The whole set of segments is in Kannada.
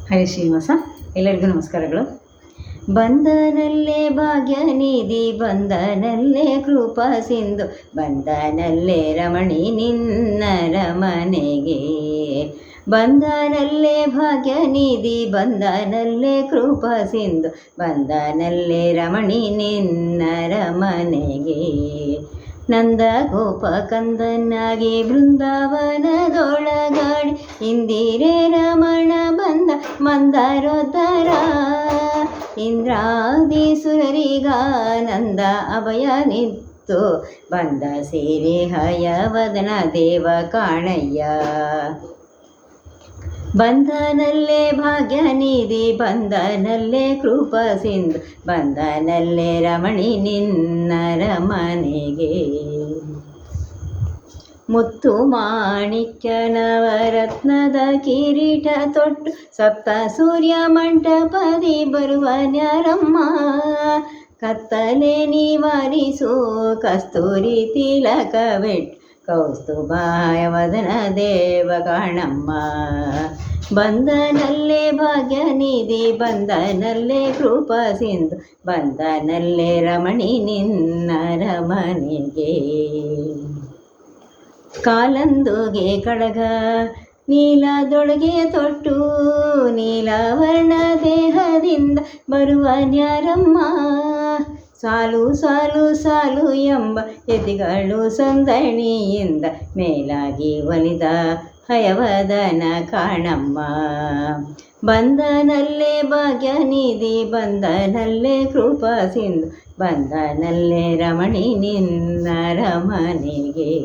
ಹರೇ ಶ್ರೀನಿವಾಸ. ಎಲ್ಲರಿಗೂ ನಮಸ್ಕಾರಗಳು. ಬಂದನಲ್ಲೇ ಭಾಗ್ಯನಿಧಿ, ಬಂದನಲ್ಲೇ ಕೃಪಾ ಸಿಂಧು, ಬಂದನಲ್ಲೇ ರಮಣಿ ನಿನ್ನರ ಮನೆಗೆ. ಬಂದನಲ್ಲೇ ಭಾಗ್ಯನಿಧಿ, ಬಂದನಲ್ಲೇ ಕೃಪಾ ಸಿಂಧು, ಬಂದನಲ್ಲೇ ರಮಣಿ ನಿನ್ನರ ಮನೆಗೆ. ನಂದ ಗೋಪ ಕಂದನಾಗಿ ಬೃಂದಾವನದೊಳಗಾಡಿ, ಇಂದಿರೇ ರಮಣ ಬಂದ ಮಂದಾರೋದ್ಧಾರ. ಇಂದ್ರಾದಿ ಸುರರಿಗಾನಂದ ಅಭಯ ನಿತ್ತು, ಬಂದ ಸೇರಿ ಹಯವದನ ದೇವ ಕಾಣಯ್ಯ. ಬಂದನಲ್ಲೇ ಭಾಗ್ಯನಿಧಿ, ಬಂದನಲ್ಲೇ ಕೃಪಾ ಸಿಂಧು, ಬಂದನಲ್ಲೇ ರಮಣಿ ನಿನ್ನರ ಮನೆಗೆ. ಮುತ್ತು ಮಾಣಿಕ್ಯ ನವರತ್ನದ ಕಿರೀಟ ತೊಟ್ಟು, ಸಪ್ತ ಸೂರ್ಯ ಮಂಟಪದಿ ಬರುವ ನ್ಯಾರಮ್ಮ. ಕತ್ತಲೆ ನಿವಾರಿಸು ಕಸ್ತೂರಿ ತಿಲಕವೆಟ್ಟು, ಕೌಸ್ತುಭವದನ ದೇವ ಕಾಣಮ್ಮ. ಬಂದನಲ್ಲೇ ಭಾಗ್ಯನಿಧಿ, ಬಂದನಲ್ಲೇ ಕೃಪಾ ಸಿಂಧು, ಬಂದನಲ್ಲೇ ರಮಣಿ ನಿನ್ನರ ಮನೆಗೆ. ಕಾಲಂದುಗೆ ಕಡಗ ನೀಲದೊಳಗೆ ತೊಟ್ಟು, ನೀಲವರ್ಣ ದೇಹದಿಂದ ಬರುವ ನ್ಯಾರಮ್ಮ. ಸಾಲು ಸಾಲು ಸಾಲು ಎಂಬ ಯತಿಗಳು ಸಂದಣಿಯಿಂದ, ಮೇಲಾಗಿ ಒಲಿದ ಹಯವದನ ಕಾಣಮ್ಮ. ಬಂದನಲ್ಲೇ ಭಾಗ್ಯನಿಧಿ, ಬಂದನಲ್ಲೇ ಕೃಪಾ ಸಿಂಧು, ಬಂದನಲ್ಲೇ ರಮಣಿ ನಿನ್ನರ ಮನೆಗೆ.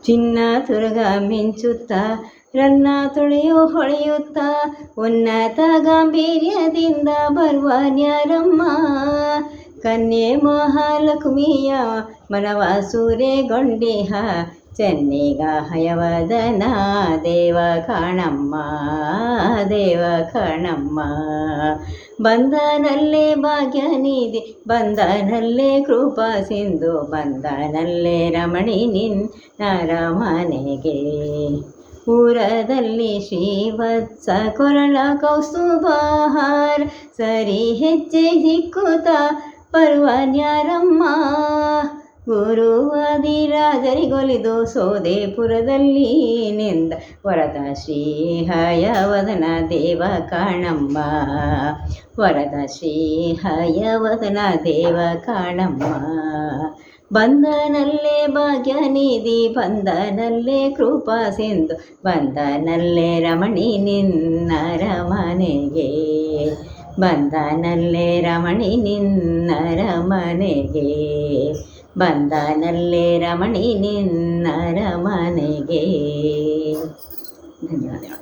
ಚಿನ್ನ ತುರಗ ಮಿಂಚುತ್ತ, ರನ್ನ ತುಳಿಯು ಹೊಳೆಯುತ್ತ, ಉನ್ನತ ಗಾಂಭೀರ್ಯದಿಂದ ಬರುವ ನ್ಯಾರಮ್ಮ. ಕನ್ಯೆ ಮಹಾಲಕ್ಷ್ಮಿಯ ಮನವ ಸೂರೆಗೊಂಡಿಹ, ಚೆನ್ನಿಗ ಹಯವದನ ದೇವ ಕಾಣಮ್ಮ, ದೇವ ಕಾಣಮ್ಮ. ಬಂದನಲ್ಲೇ ಭಾಗ್ಯನಿಧಿ, ಬಂದನಲ್ಲೇ ಕೃಪಾ ಸಿಂಧು, ಬಂದನಲ್ಲೇ ರಮಣಿ ನಿನ್ನರ ಮನೆಗೆ. ಊರದಲ್ಲಿ ಶ್ರೀವತ್ಸ ಕೊರಳ ಕೌಸ್ತುಭಹಾರ, ಸರಿ ಹೆಜ್ಜೆ ಹಿಕ್ಕುತ್ತ ಬರುವ ನ್ಯಾರಮ್ಮ. ಗುರುವಾದಿರಾಜರಿಗೊಲಿದು ಸೋದೇಪುರದಲ್ಲಿ ನಿಂದ, ವರದ ಶ್ರೀ ಹಯವದನ ದೇವ ಕಾಣಮ್ಮ, ವರದ ಶ್ರೀ ಹಯವದನ ದೇವ ಕಾಣಮ್ಮ. ಬಂದನಲ್ಲೇ ಭಾಗ್ಯನಿಧಿ, ಬಂದನಲ್ಲೇ ಕೃಪಾ ಸಿಂಧು, ಬಂದನಲ್ಲೇ ರಮಣಿ ನಿನ್ನರ ಮನೆಗೆ. ಬಂದನಲ್ಲೇ ರಮಣಿ ನಿನ್ನರ ಮನೆಗೆ, ಬಂದನಲ್ಲೇ ರಮಣಿ ನಿನ್ನರ ಮನೆಗೆ. ಧನ್ಯವಾದಗಳು.